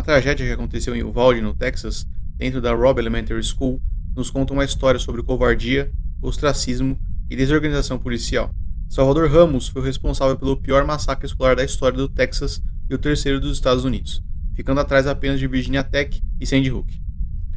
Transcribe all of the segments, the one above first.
tragédia que aconteceu em Uvalde, no Texas, dentro da Robb Elementary School, nos conta uma história sobre covardia, ostracismo e desorganização policial. Salvador Ramos foi o responsável pelo pior massacre escolar da história do Texas e o terceiro dos Estados Unidos, ficando atrás apenas de Virginia Tech e Sandy Hook.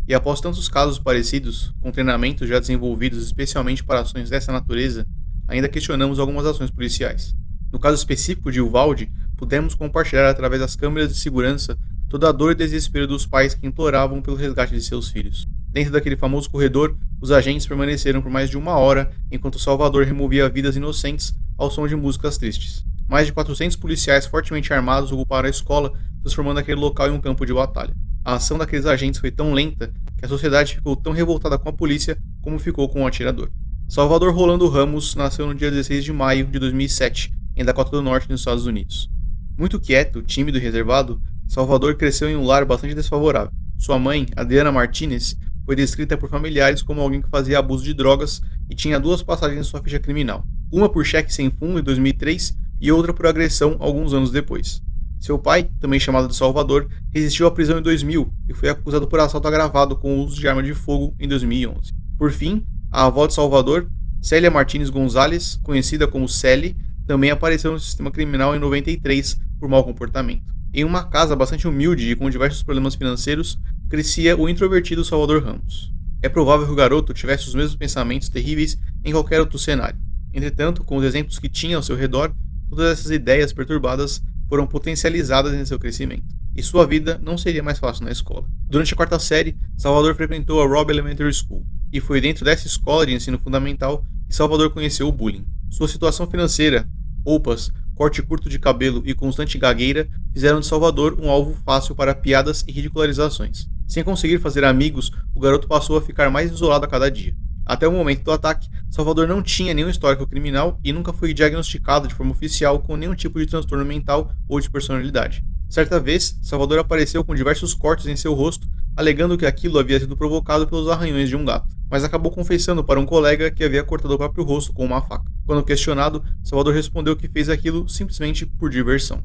E após tantos casos parecidos, com treinamentos já desenvolvidos especialmente para ações dessa natureza, ainda questionamos algumas ações policiais. No caso específico de Uvalde, pudemos compartilhar através das câmeras de segurança toda a dor e desespero dos pais que imploravam pelo resgate de seus filhos. Dentro daquele famoso corredor, os agentes permaneceram por mais de 1 hora enquanto Salvador removia vidas inocentes ao som de músicas tristes. Mais de 400 policiais fortemente armados ocuparam a escola, transformando aquele local em um campo de batalha. A ação daqueles agentes foi tão lenta que a sociedade ficou tão revoltada com a polícia como ficou com o atirador. Salvador Rolando Ramos nasceu no dia 16 de maio de 2007, em Dakota do Norte, nos Estados Unidos. Muito quieto, tímido e reservado, Salvador cresceu em um lar bastante desfavorável. Sua mãe, Adriana Martinez, foi descrita por familiares como alguém que fazia abuso de drogas e tinha 2 passagens em sua ficha criminal, uma por cheque sem fundo em 2003 e outra por agressão alguns anos depois. Seu pai, também chamado de Salvador, resistiu à prisão em 2000 e foi acusado por assalto agravado com o uso de arma de fogo em 2011. Por fim, a avó de Salvador, Célia Martins Gonzalez, conhecida como Celi, também apareceu no sistema criminal em 93 por mau comportamento. Em uma casa bastante humilde e com diversos problemas financeiros, crescia o introvertido Salvador Ramos. É provável que o garoto tivesse os mesmos pensamentos terríveis em qualquer outro cenário. Entretanto, com os exemplos que tinha ao seu redor, todas essas ideias perturbadas foram potencializadas em seu crescimento, e sua vida não seria mais fácil na escola. Durante a 4ª série, Salvador frequentou a Robb Elementary School, e foi dentro dessa escola de ensino fundamental que Salvador conheceu o bullying. Sua situação financeira, roupas, corte curto de cabelo e constante gagueira fizeram de Salvador um alvo fácil para piadas e ridicularizações. Sem conseguir fazer amigos, o garoto passou a ficar mais isolado a cada dia. Até o momento do ataque, Salvador não tinha nenhum histórico criminal e nunca foi diagnosticado de forma oficial com nenhum tipo de transtorno mental ou de personalidade. Certa vez, Salvador apareceu com diversos cortes em seu rosto, alegando que aquilo havia sido provocado pelos arranhões de um gato, mas acabou confessando para um colega que havia cortado o próprio rosto com uma faca. Quando questionado, Salvador respondeu que fez aquilo simplesmente por diversão.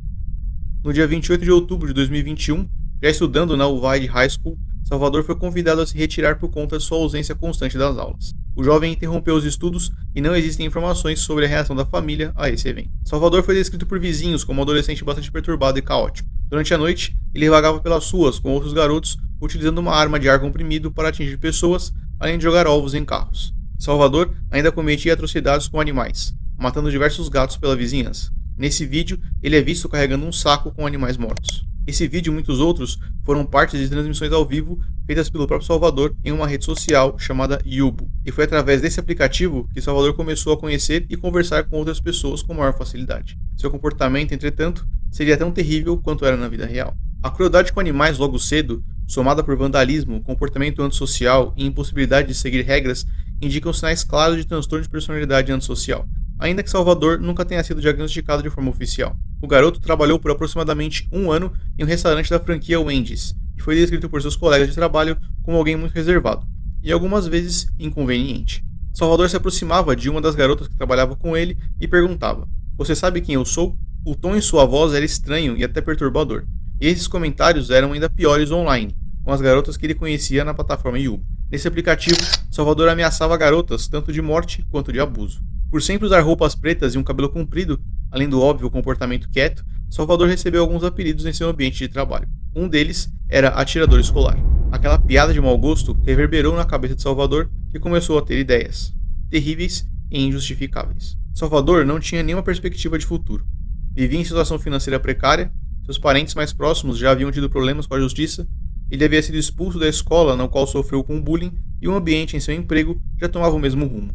No dia 28 de outubro de 2021, já estudando na Uvalde High School, Salvador foi convidado a se retirar por conta de sua ausência constante das aulas. O jovem interrompeu os estudos e não existem informações sobre a reação da família a esse evento. Salvador foi descrito por vizinhos como um adolescente bastante perturbado e caótico. Durante a noite, ele vagava pelas ruas com outros garotos, utilizando uma arma de ar comprimido para atingir pessoas, além de jogar ovos em carros. Salvador ainda cometia atrocidades com animais, matando diversos gatos pela vizinhança. Nesse vídeo, ele é visto carregando um saco com animais mortos. Esse vídeo e muitos outros foram partes de transmissões ao vivo feitas pelo próprio Salvador em uma rede social chamada Yubo. E foi através desse aplicativo que Salvador começou a conhecer e conversar com outras pessoas com maior facilidade. Seu comportamento, entretanto, seria tão terrível quanto era na vida real. A crueldade com animais logo cedo, somada por vandalismo, comportamento antissocial e impossibilidade de seguir regras, indicam sinais claros de transtorno de personalidade antissocial, ainda que Salvador nunca tenha sido diagnosticado de forma oficial. O garoto trabalhou por aproximadamente 1 ano em um restaurante da franquia Wendy's e foi descrito por seus colegas de trabalho como alguém muito reservado e algumas vezes inconveniente. Salvador se aproximava de uma das garotas que trabalhava com ele e perguntava: "Você sabe quem eu sou?" O tom em sua voz era estranho e até perturbador, e esses comentários eram ainda piores online, com as garotas que ele conhecia na plataforma Yubo. Nesse aplicativo, Salvador ameaçava garotas tanto de morte quanto de abuso. Por sempre usar roupas pretas e um cabelo comprido, além do óbvio comportamento quieto, Salvador recebeu alguns apelidos em seu ambiente de trabalho. Um deles era atirador escolar. Aquela piada de mau gosto reverberou na cabeça de Salvador, que começou a ter ideias terríveis e injustificáveis. Salvador não tinha nenhuma perspectiva de futuro. Vivia em situação financeira precária, seus parentes mais próximos já haviam tido problemas com a justiça, ele havia sido expulso da escola na qual sofreu com bullying e o ambiente em seu emprego já tomava o mesmo rumo.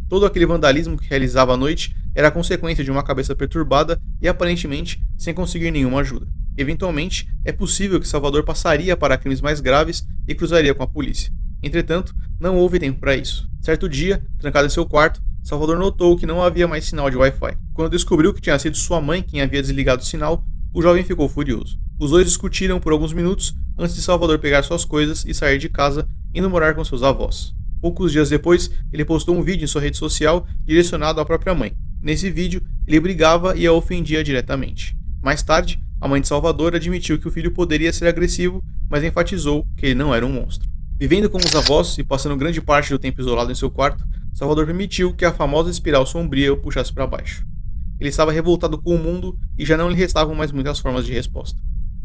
Todo aquele vandalismo que realizava à noite era a consequência de uma cabeça perturbada e aparentemente sem conseguir nenhuma ajuda. Eventualmente, é possível que Salvador passaria para crimes mais graves e cruzaria com a polícia. Entretanto, não houve tempo para isso. Certo dia, trancado em seu quarto, Salvador notou que não havia mais sinal de Wi-Fi. Quando descobriu que tinha sido sua mãe quem havia desligado o sinal, o jovem ficou furioso. Os dois discutiram por alguns minutos antes de Salvador pegar suas coisas e sair de casa, indo morar com seus avós. Poucos dias depois, ele postou um vídeo em sua rede social direcionado à própria mãe. Nesse vídeo, ele brigava e a ofendia diretamente. Mais tarde, a mãe de Salvador admitiu que o filho poderia ser agressivo, mas enfatizou que ele não era um monstro. Vivendo com os avós e passando grande parte do tempo isolado em seu quarto, Salvador permitiu que a famosa espiral sombria o puxasse para baixo. Ele estava revoltado com o mundo e já não lhe restavam mais muitas formas de resposta.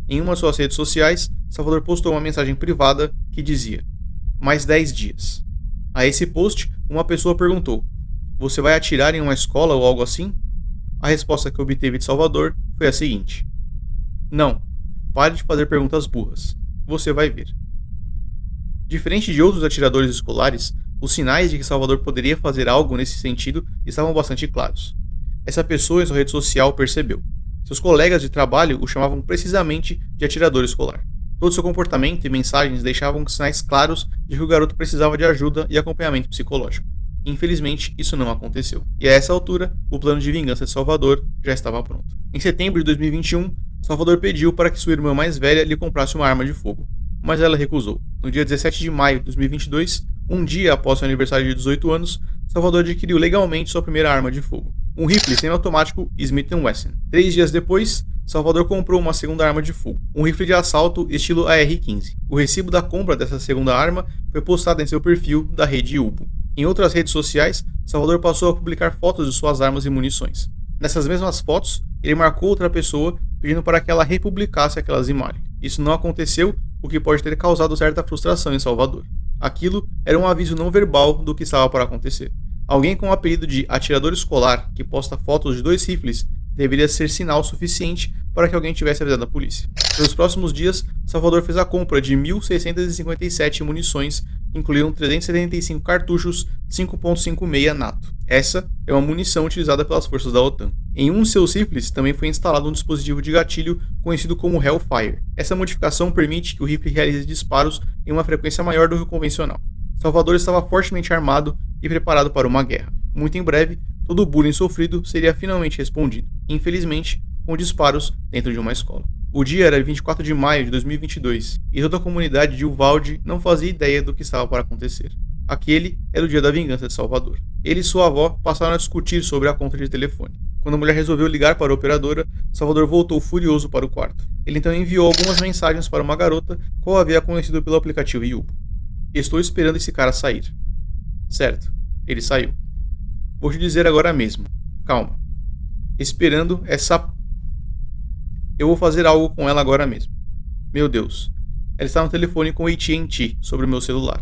Em uma de suas redes sociais, Salvador postou uma mensagem privada que dizia: "Mais 10 dias". A esse post, uma pessoa perguntou: "Você vai atirar em uma escola ou algo assim?" A resposta que obteve de Salvador foi a seguinte: "Não, pare de fazer perguntas burras. Você vai ver." Diferente de outros atiradores escolares, os sinais de que Salvador poderia fazer algo nesse sentido estavam bastante claros. Essa pessoa em sua rede social percebeu. Seus colegas de trabalho o chamavam precisamente de atirador escolar. Todo seu comportamento e mensagens deixavam sinais claros de que o garoto precisava de ajuda e acompanhamento psicológico. Infelizmente, isso não aconteceu. E a essa altura, o plano de vingança de Salvador já estava pronto. Em setembro de 2021, Salvador pediu para que sua irmã mais velha lhe comprasse uma arma de fogo, mas ela recusou. No dia 17 de maio de 2022, um dia após seu aniversário de 18 anos, Salvador adquiriu legalmente sua primeira arma de fogo, um rifle semiautomático Smith & Wesson. 3 dias depois, Salvador comprou uma segunda arma de fogo, um rifle de assalto estilo AR-15. O recibo da compra dessa segunda arma foi postado em seu perfil da rede Ubo. Em outras redes sociais, Salvador passou a publicar fotos de suas armas e munições. Nessas mesmas fotos, ele marcou outra pessoa pedindo para que ela republicasse aquelas imagens. Isso não aconteceu, o que pode ter causado certa frustração em Salvador. Aquilo era um aviso não verbal do que estava para acontecer. Alguém com o apelido de atirador escolar, que posta fotos de 2 rifles, deveria ser sinal suficiente para que alguém tivesse avisado a polícia. Nos próximos dias, Salvador fez a compra de 1.657 munições, que incluíam 375 cartuchos 5.56 NATO. Essa é uma munição utilizada pelas forças da OTAN. Em um de seus rifles também foi instalado um dispositivo de gatilho conhecido como Hellfire. Essa modificação permite que o rifle realize disparos em uma frequência maior do que o convencional. Salvador estava fortemente armado e preparado para uma guerra. Muito em breve, todo o bullying sofrido seria finalmente respondido, infelizmente, com disparos dentro de uma escola. O dia era 24 de maio de 2022 e toda a comunidade de Uvalde não fazia ideia do que estava para acontecer. Aquele era o dia da vingança de Salvador. Ele e sua avó passaram a discutir sobre a conta de telefone. Quando a mulher resolveu ligar para a operadora, Salvador voltou furioso para o quarto. Ele então enviou algumas mensagens para uma garota, qual havia conhecido pelo aplicativo Yubo. "Estou esperando esse cara sair." Certo, ele saiu. "Vou te dizer agora mesmo. Calma. Esperando essa... Eu vou fazer algo com ela agora mesmo. Meu Deus. Ela está no telefone com AT&T sobre o meu celular.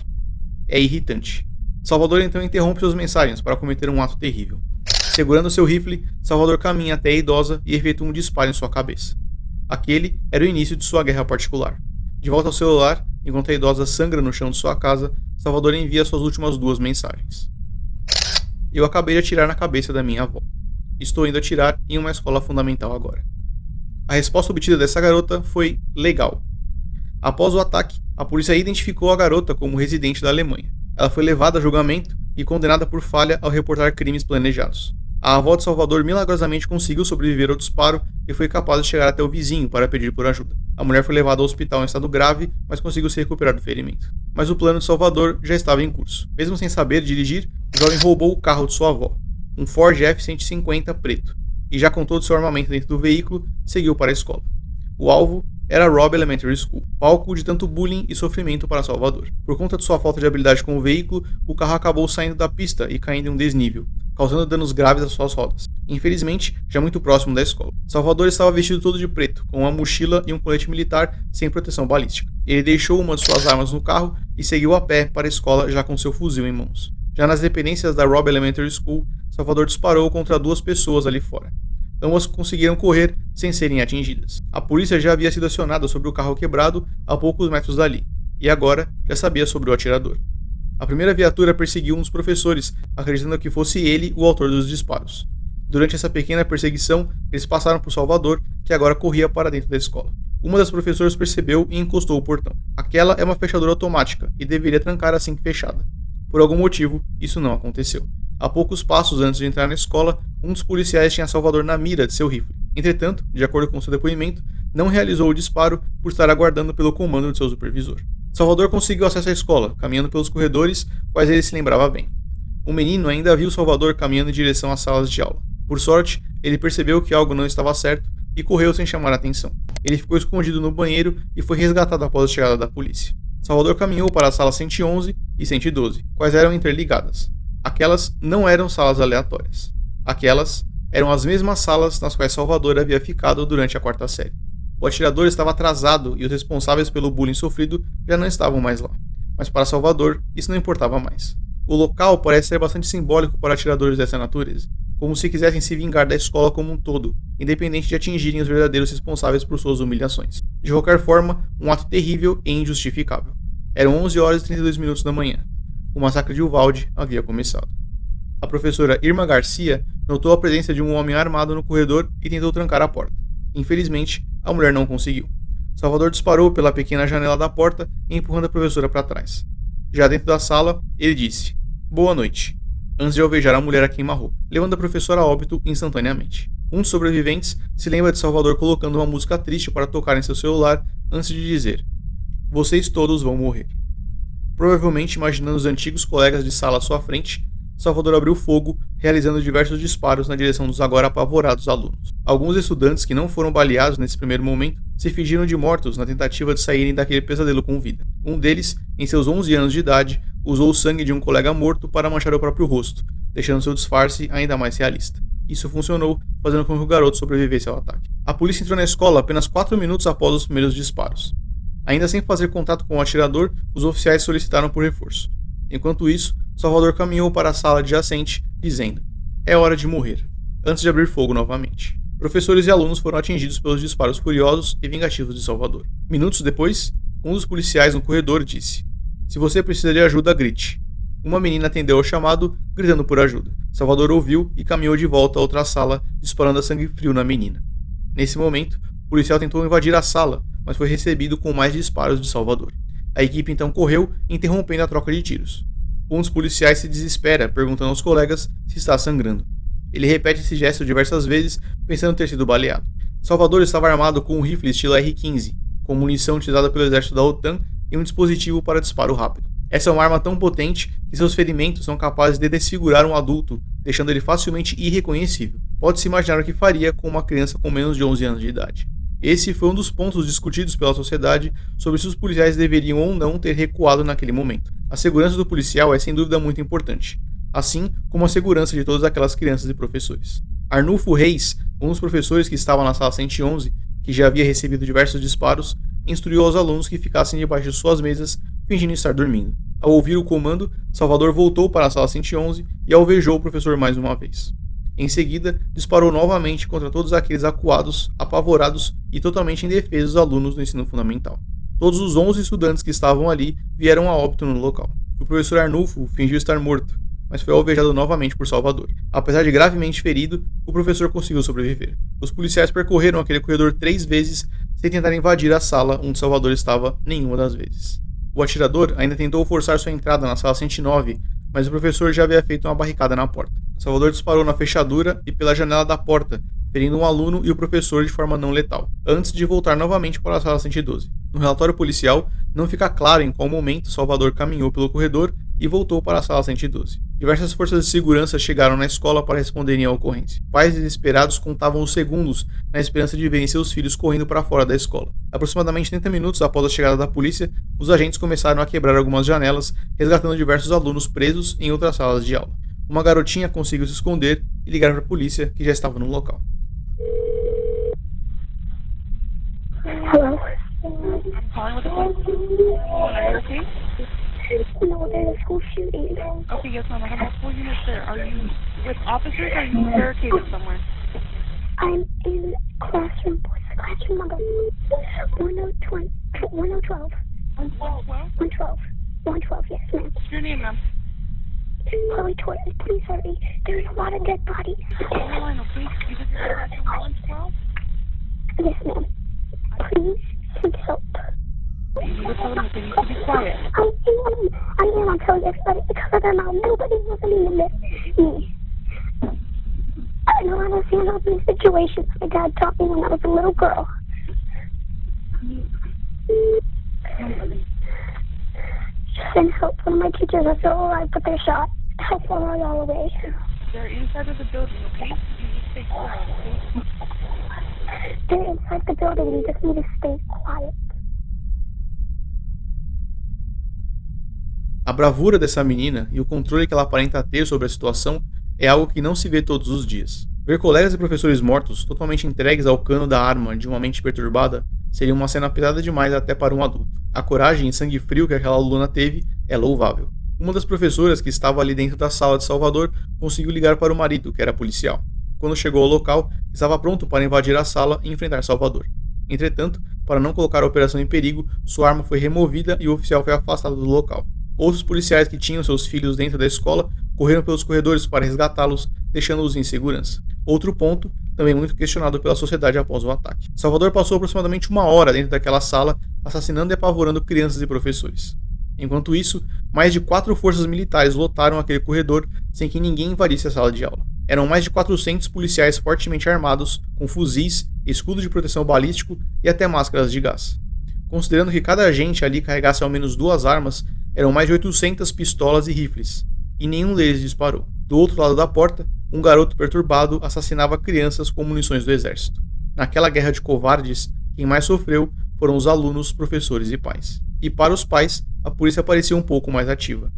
É irritante." Salvador então interrompe suas mensagens para cometer um ato terrível. Segurando seu rifle, Salvador caminha até a idosa e efetua um disparo em sua cabeça. Aquele era o início de sua guerra particular. De volta ao celular, enquanto a idosa sangra no chão de sua casa, Salvador envia suas últimas 2 mensagens. "Eu acabei de atirar na cabeça da minha avó. Estou indo atirar em uma escola fundamental agora." A resposta obtida dessa garota foi legal. Após o ataque, a polícia identificou a garota como residente da Alemanha. Ela foi levada a julgamento e condenada por falha ao reportar crimes planejados. A avó de Salvador milagrosamente conseguiu sobreviver ao disparo e foi capaz de chegar até o vizinho para pedir por ajuda. A mulher foi levada ao hospital em estado grave, mas conseguiu se recuperar do ferimento. Mas o plano de Salvador já estava em curso. Mesmo sem saber dirigir, o jovem roubou o carro de sua avó, um Ford F-150 preto, e já com todo seu armamento dentro do veículo, seguiu para a escola. O alvo era a Robb Elementary School, palco de tanto bullying e sofrimento para Salvador. Por conta de sua falta de habilidade com o veículo, o carro acabou saindo da pista e caindo em um desnível, causando danos graves às suas rodas. Infelizmente, já muito próximo da escola. Salvador estava vestido todo de preto, com uma mochila e um colete militar sem proteção balística. Ele deixou uma de suas armas no carro e seguiu a pé para a escola já com seu fuzil em mãos. Já nas dependências da Robb Elementary School, Salvador disparou contra 2 pessoas ali fora. Ambas conseguiram correr sem serem atingidas. A polícia já havia sido acionada sobre o carro quebrado a poucos metros dali, e agora já sabia sobre o atirador. A primeira viatura perseguiu um dos professores, acreditando que fosse ele o autor dos disparos. Durante essa pequena perseguição, eles passaram por Salvador, que agora corria para dentro da escola. Uma das professoras percebeu e encostou o portão. Aquela é uma fechadura automática e deveria trancar assim que fechada. Por algum motivo, isso não aconteceu. A poucos passos antes de entrar na escola, um dos policiais tinha Salvador na mira de seu rifle. Entretanto, de acordo com seu depoimento, não realizou o disparo por estar aguardando pelo comando de seu supervisor. Salvador conseguiu acesso à escola, caminhando pelos corredores, quais ele se lembrava bem. O menino ainda viu Salvador caminhando em direção às salas de aula. Por sorte, ele percebeu que algo não estava certo e correu sem chamar a atenção. Ele ficou escondido no banheiro e foi resgatado após a chegada da polícia. Salvador caminhou para as salas 111 e 112, quais eram interligadas. Aquelas não eram salas aleatórias. Aquelas eram as mesmas salas nas quais Salvador havia ficado durante a quarta série. O atirador estava atrasado e os responsáveis pelo bullying sofrido já não estavam mais lá. Mas para Salvador, isso não importava mais. O local parece ser bastante simbólico para atiradores dessa natureza, como se quisessem se vingar da escola como um todo, independente de atingirem os verdadeiros responsáveis por suas humilhações. De qualquer forma, um ato terrível e injustificável. Eram 11 horas e 32 minutos da manhã. O massacre de Uvalde havia começado. A professora Irma Garcia notou a presença de um homem armado no corredor e tentou trancar a porta. Infelizmente, a mulher não conseguiu. Salvador disparou pela pequena janela da porta, empurrando a professora para trás. Já dentro da sala, ele disse: "Boa noite", antes de alvejar a mulher a queima-roupa, levando a professora a óbito instantaneamente. Um dos sobreviventes se lembra de Salvador colocando uma música triste para tocar em seu celular antes de dizer: "Vocês todos vão morrer". Provavelmente imaginando os antigos colegas de sala à sua frente, Salvador abriu fogo, realizando diversos disparos na direção dos agora apavorados alunos. Alguns estudantes que não foram baleados nesse primeiro momento se fingiram de mortos na tentativa de saírem daquele pesadelo com vida. Um deles, em seus 11 anos de idade, usou o sangue de um colega morto para manchar o próprio rosto, deixando seu disfarce ainda mais realista. Isso funcionou, fazendo com que o garoto sobrevivesse ao ataque. A polícia entrou na escola apenas 4 minutos após os primeiros disparos. Ainda sem fazer contato com o atirador, os oficiais solicitaram por reforço. Enquanto isso, Salvador caminhou para a sala adjacente, dizendo: "É hora de morrer", antes de abrir fogo novamente. Professores e alunos foram atingidos pelos disparos furiosos e vingativos de Salvador. Minutos depois, um dos policiais no corredor disse: "Se você precisa de ajuda, grite." Uma menina atendeu ao chamado, gritando por ajuda. Salvador ouviu e caminhou de volta a outra sala, disparando a sangue frio na menina. Nesse momento, o policial tentou invadir a sala, mas foi recebido com mais disparos de Salvador. A equipe então correu, interrompendo a troca de tiros. Um dos policiais se desespera, perguntando aos colegas se está sangrando. Ele repete esse gesto diversas vezes, pensando ter sido baleado. Salvador estava armado com um rifle estilo R-15, com munição utilizada pelo exército da OTAN e um dispositivo para disparo rápido. Essa é uma arma tão potente que seus ferimentos são capazes de desfigurar um adulto, deixando ele facilmente irreconhecível. Pode-se imaginar o que faria com uma criança com menos de 11 anos de idade. Esse foi um dos pontos discutidos pela sociedade sobre se os policiais deveriam ou não ter recuado naquele momento. A segurança do policial é sem dúvida muito importante, assim como a segurança de todas aquelas crianças e professores. Arnulfo Reis, um dos professores que estava na sala 111, que já havia recebido diversos disparos, instruiu aos alunos que ficassem debaixo de suas mesas, fingindo estar dormindo. Ao ouvir o comando, Salvador voltou para a sala 111 e alvejou o professor mais uma vez. Em seguida, disparou novamente contra todos aqueles acuados, apavorados e totalmente indefesos alunos do ensino fundamental. Todos os 11 estudantes que estavam ali vieram a óbito no local. O professor Arnulfo fingiu estar morto, mas foi alvejado novamente por Salvador. Apesar de gravemente ferido, o professor conseguiu sobreviver. Os policiais percorreram aquele corredor 3 vezes sem tentar invadir a sala onde Salvador estava nenhuma das vezes. O atirador ainda tentou forçar sua entrada na sala 109, mas o professor já havia feito uma barricada na porta. Salvador disparou na fechadura e pela janela da porta, ferindo um aluno e o professor de forma não letal, antes de voltar novamente para a sala 112. No relatório policial, não fica claro em qual momento Salvador caminhou pelo corredor e voltou para a sala 112. Diversas forças de segurança chegaram na escola para responderem à ocorrência. Pais desesperados contavam os segundos na esperança de verem seus filhos correndo para fora da escola. Aproximadamente 30 minutos após a chegada da polícia, os agentes começaram a quebrar algumas janelas, resgatando diversos alunos presos em outras salas de aula. Uma garotinha conseguiu se esconder e ligar para a polícia, que já estava no local. Hello? I'm calling with a police. Are you okay? No, there's a school shooting. Okay, yes, ma'am. I have multiple units there. Are you with officers or are you barricaded somewhere? I'm in classroom. What's the classroom number? 1012. 112? 112. 112, yes, ma'am. What's your name, ma'am? Chloe Torres, please hurry. There's a lot of dead bodies. Line, okay? You said you're in classroom 112? Yes, ma'am. Please, some help. You were telling me that you need to be quiet. I am. I'm telling everybody because of their mouth. Nobody listening to me. I know how to handle these situations. My dad taught me when I was a little girl. Send help. One of my teachers are still alive, but they're shot. How far are y'all away? They're inside of the building, okay? You just stay quiet, okay? They're inside the building. You just need to stay quiet. A bravura dessa menina e o controle que ela aparenta ter sobre a situação é algo que não se vê todos os dias. Ver colegas e professores mortos totalmente entregues ao cano da arma de uma mente perturbada seria uma cena pesada demais até para um adulto. A coragem e sangue frio que aquela aluna teve é louvável. Uma das professoras que estava ali dentro da sala de Salvador conseguiu ligar para o marido, que era policial. Quando chegou ao local, estava pronto para invadir a sala e enfrentar Salvador. Entretanto, para não colocar a operação em perigo, sua arma foi removida e o oficial foi afastado do local. Outros policiais que tinham seus filhos dentro da escola correram pelos corredores para resgatá-los, deixando-os em segurança. Outro ponto, também muito questionado pela sociedade após o ataque. Salvador passou aproximadamente 1 hora dentro daquela sala, assassinando e apavorando crianças e professores. Enquanto isso, mais de 4 forças militares lotaram aquele corredor sem que ninguém invadisse a sala de aula. Eram mais de 400 policiais fortemente armados, com fuzis, escudo de proteção balístico e até máscaras de gás. Considerando que cada agente ali carregasse ao menos 2 armas, eram mais de 800 pistolas e rifles, e nenhum deles disparou. Do outro lado da porta, um garoto perturbado assassinava crianças com munições do exército. Naquela guerra de covardes, quem mais sofreu foram os alunos, professores e pais. E para os pais, a polícia parecia um pouco mais ativa.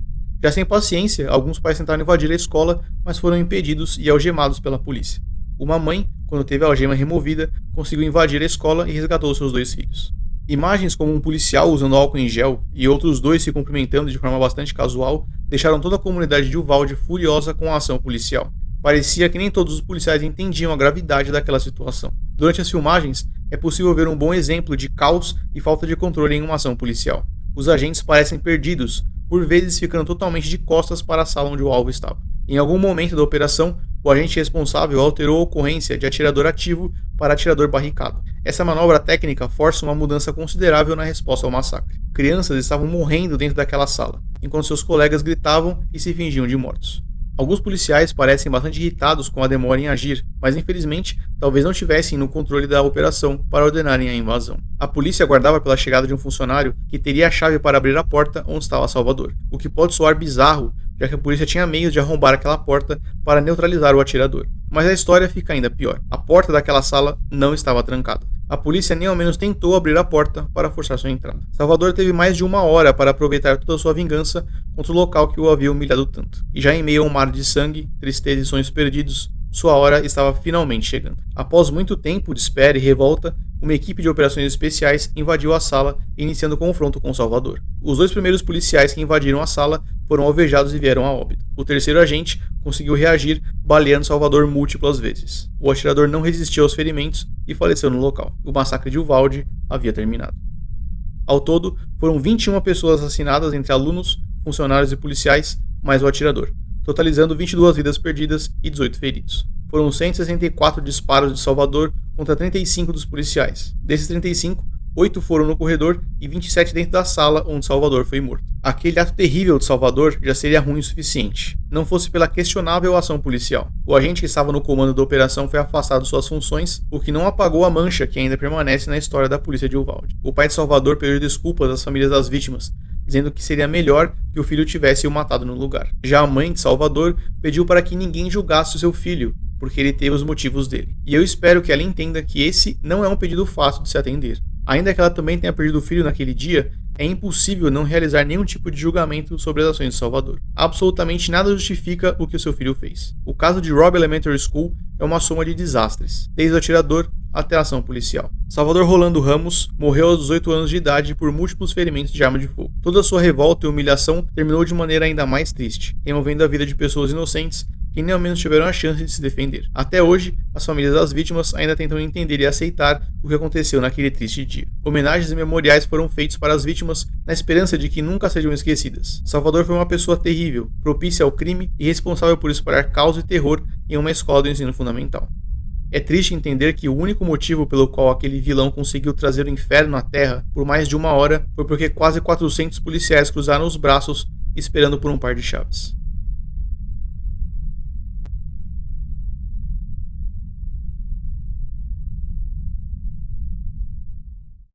Já sem paciência, alguns pais tentaram invadir a escola, mas foram impedidos e algemados pela polícia. Uma mãe, quando teve a algema removida, conseguiu invadir a escola e resgatou seus 2 filhos. Imagens como um policial usando álcool em gel e outros 2 se cumprimentando de forma bastante casual deixaram toda a comunidade de Uvalde furiosa com a ação policial. Parecia que nem todos os policiais entendiam a gravidade daquela situação. Durante as filmagens, é possível ver um bom exemplo de caos e falta de controle em uma ação policial. Os agentes parecem perdidos, por vezes ficando totalmente de costas para a sala onde o alvo estava. Em algum momento da operação, o agente responsável alterou a ocorrência de atirador ativo para atirador barricado. Essa manobra técnica força uma mudança considerável na resposta ao massacre. Crianças estavam morrendo dentro daquela sala, enquanto seus colegas gritavam e se fingiam de mortos. Alguns policiais parecem bastante irritados com a demora em agir, mas infelizmente talvez não tivessem no controle da operação para ordenarem a invasão. A polícia aguardava pela chegada de um funcionário que teria a chave para abrir a porta onde estava Salvador, o que pode soar bizarro, já que a polícia tinha meios de arrombar aquela porta para neutralizar o atirador. Mas a história fica ainda pior. A porta daquela sala não estava trancada. A polícia nem ao menos tentou abrir a porta para forçar sua entrada. Salvador teve mais de 1 hora para aproveitar toda a sua vingança contra o local que o havia humilhado tanto. E já em meio a um mar de sangue, tristeza e sonhos perdidos, sua hora estava finalmente chegando. Após muito tempo de espera e revolta, uma equipe de operações especiais invadiu a sala, iniciando o confronto com Salvador. Os 2 primeiros policiais que invadiram a sala foram alvejados e vieram a óbito. O terceiro agente conseguiu reagir, baleando Salvador múltiplas vezes. O atirador não resistiu aos ferimentos e faleceu no local. O massacre de Uvalde havia terminado. Ao todo, foram 21 pessoas assassinadas entre alunos, funcionários e policiais, mais o atirador, totalizando 22 vidas perdidas e 18 feridos. Foram 164 disparos de Salvador contra 35 dos policiais. Desses 35, 8 foram no corredor e 27 dentro da sala onde Salvador foi morto. Aquele ato terrível de Salvador já seria ruim o suficiente, não fosse pela questionável ação policial. O agente que estava no comando da operação foi afastado de suas funções, o que não apagou a mancha que ainda permanece na história da polícia de Uvalde. O pai de Salvador pediu desculpas às famílias das vítimas, dizendo que seria melhor que o filho tivesse o matado no lugar. Já a mãe de Salvador pediu para que ninguém julgasse o seu filho, porque ele teve os motivos dele. E eu espero que ela entenda que esse não é um pedido fácil de se atender. Ainda que ela também tenha perdido o filho naquele dia, é impossível não realizar nenhum tipo de julgamento sobre as ações de Salvador. Absolutamente nada justifica o que o seu filho fez. O caso de Robb Elementary School é uma soma de desastres, desde o atirador até a ação policial. Salvador Rolando Ramos morreu aos 18 anos de idade por múltiplos ferimentos de arma de fogo. Toda a sua revolta e humilhação terminou de maneira ainda mais triste, removendo a vida de pessoas inocentes que nem ao menos tiveram a chance de se defender. Até hoje, as famílias das vítimas ainda tentam entender e aceitar o que aconteceu naquele triste dia. Homenagens e memoriais foram feitos para as vítimas na esperança de que nunca sejam esquecidas. Salvador foi uma pessoa terrível, propícia ao crime e responsável por espalhar caos e terror em uma escola do ensino fundamental. É triste entender que o único motivo pelo qual aquele vilão conseguiu trazer o inferno à Terra por mais de 1 hora foi porque quase 400 policiais cruzaram os braços esperando por um par de chaves.